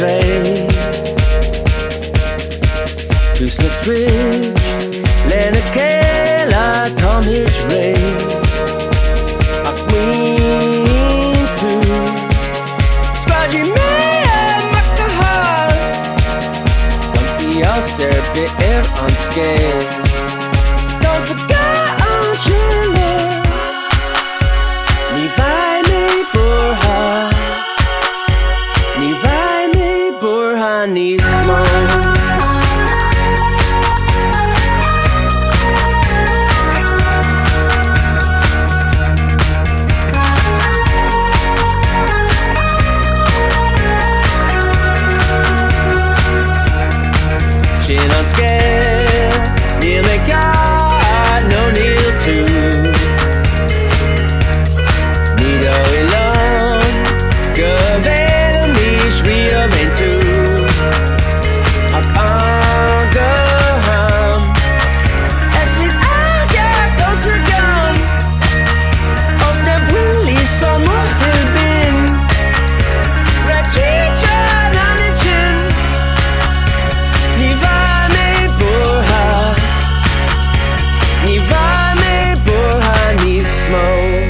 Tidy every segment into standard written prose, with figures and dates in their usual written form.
trade. Tuslet Ridge, Lenakela, Tomhitch Ray. Aqueen to Scraggy Maya Makahar. Comfy Ulster, Bear on scale. Don't forget on Chile. Ni vai me burha, ni vai me burha ni smoke. Chin on scale, near the guard, no kneel to. Nido ilong, gavela nish riaventu. Ak angaham, eslit aga kosagam. Osna willy sommer hulbin, rachicha nanichin. Ni vai me burha, ni vai me burha ni smoke.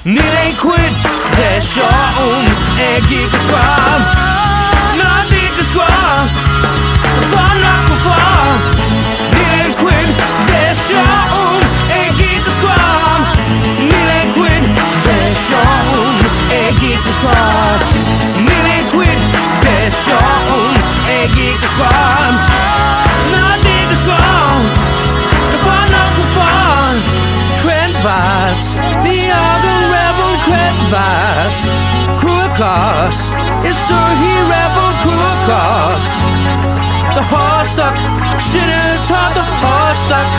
Nilen quit, det kör jag gick och skram. När det skram, fan upp och fram. Nilen quit, was, die Augen revel kred was. Kurkos, is so he revel kurkos. The horse stuck, sitting atop the horse stuck.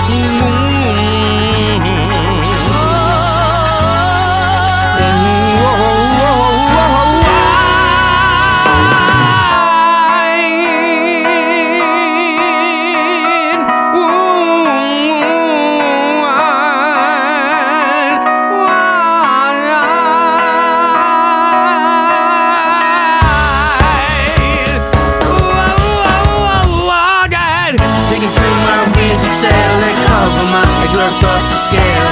Thoughts to scale,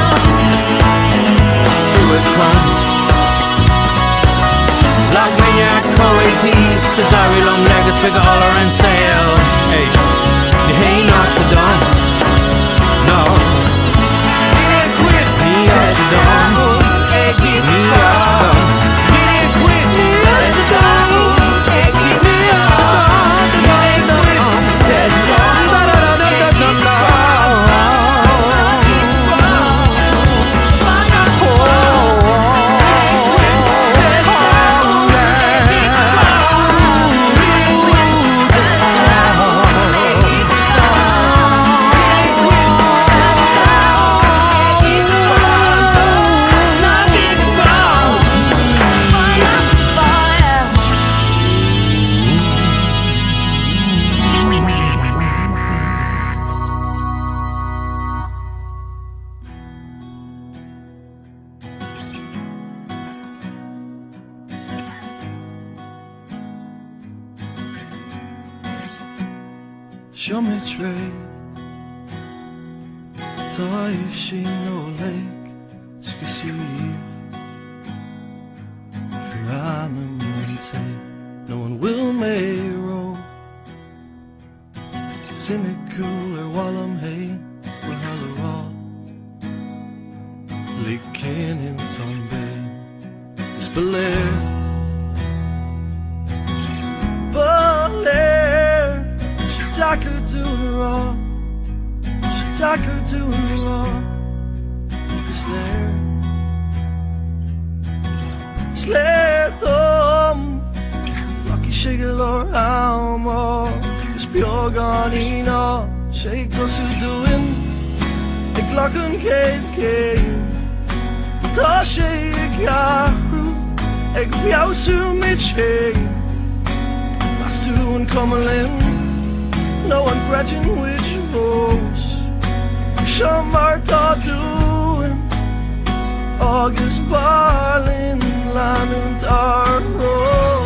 it's to a crumb. Like when you're Coetes, a diary long leggers, bigger holler and sail. Hey, you ain't not so dumb. No, he ain't quit, he ain't so dumb. Hey, keep me up. He ain't quit, he ain't so dumb. Hey, keep me up. He ain't quit, that's all. Show me trade, T'aif shi no lake, Skisi Firanim Mente, no one will may roll. Cynical or Wallam Hay, Wahala Likin in Tombe, Spiller. Shitaka do raw, Slayer Thom, Lucky Shigalor Almo, Spioganina, Shake us who doing, the Glocken Kate, Tasha Yahu, Egviausu Mitche, Mastu and Comelin. No one grudging which rose. Some are doing August Barlin, Land and Arrow.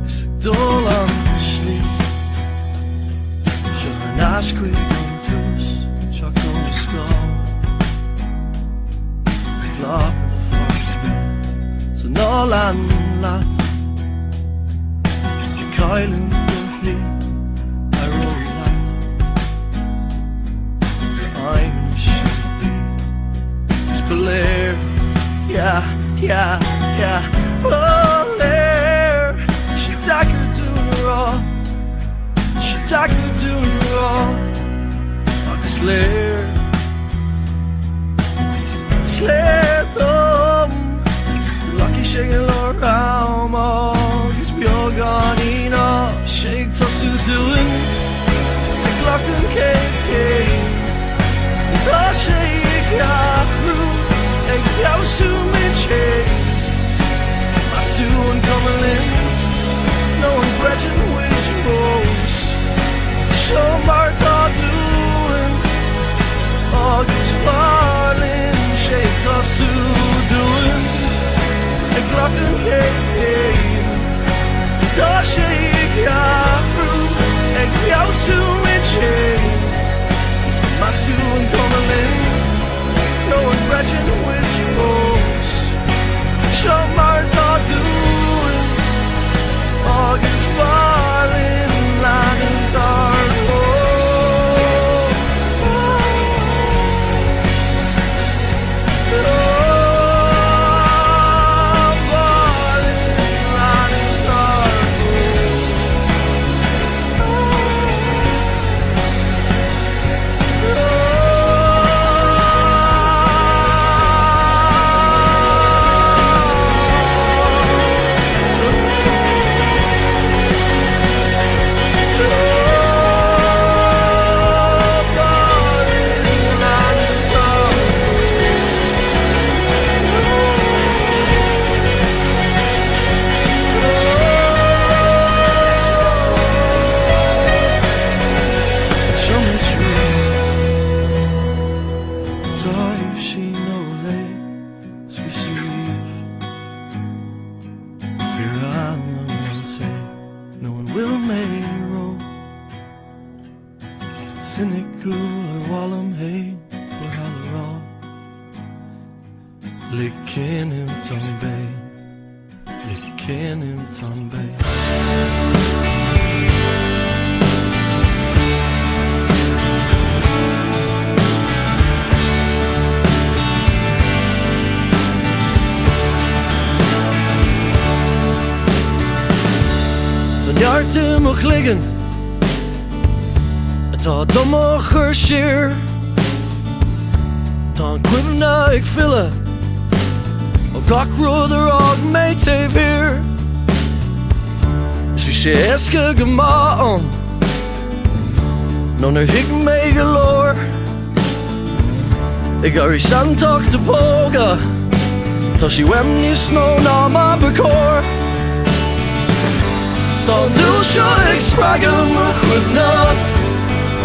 It's a dull on the sleep. Sure, an ash quick on toes, chuck on the skull. Flop of the forest, so no land lot. The Kylan Bentley, I roll that. I'm shitty. It's Belair, yeah. Belair, she tackled to the raw. Like a slayer. Sletom, Lucky Shigalor Almo, Gispioganina, Shake Tosu doing, the Glocken Kate, Tasha Yahu, Egviausu Mitche, Mastu and Comelin, no one grudging which rose, show Martha doing, August Barlin. Shake Tosu doing a Glocken Kate, Tasha Yahu, Egviausu Mitche, Mastu and Comelin, no one grudging which rose. Show Martha doing August Barlin, Land and Arrow. Barlin, Land and Arrow. Veramente, no one will make wrong. Cynical or Wallum hay, or Hallerall. Licking in Bay, licking in Bay. Jarten mag liggen, het dommiger zeer. Dan kwimna ik vullen, ook akroder ook mee te weer. Dus wie ze eske gemaan, non er hik mee geloor. Ik ga eens aan toch de bogen, tot je wem niet snow naar mijn bekoor. Dan doe je ik spraken me goed na,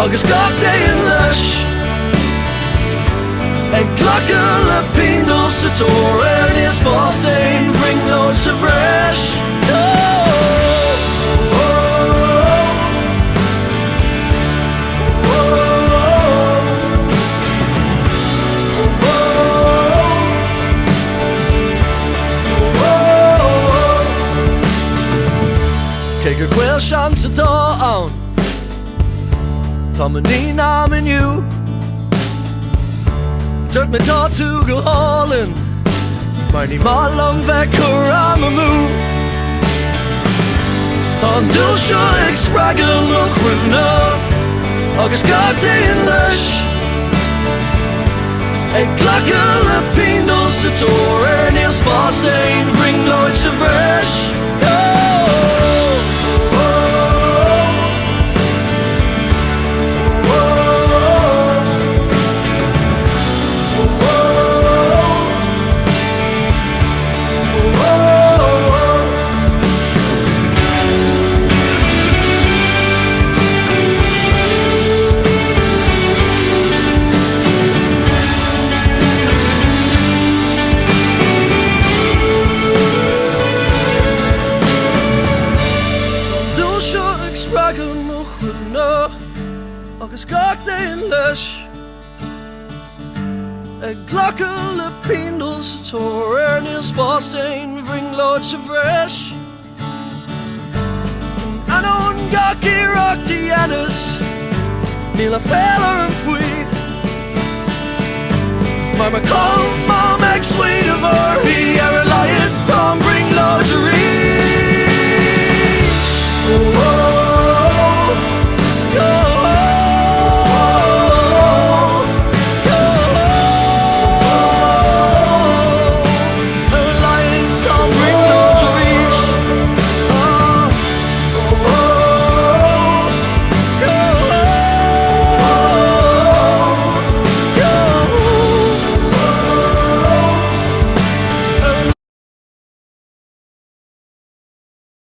agus gach day in lush. En klakkele pindels het oor en is vast een bring nooit zo fresh. Kijk er wel chance daar aan, van mijn nie naam en you. Tut met haar toegehalen, maar niet maar lang wekker aan mijn moe. Dan doe je ik spraken nog goed na, agus gach day in lush. En klakkele pindels het oor en is vast een bring nooit zo fresh. Agus gach day in lush. En klakkele pindels het hoor en is vast een bring loads of fresh. En on gach hier ook die anus, Mila feller en fui. Maar me kom, mom, ex sweet of her, he ever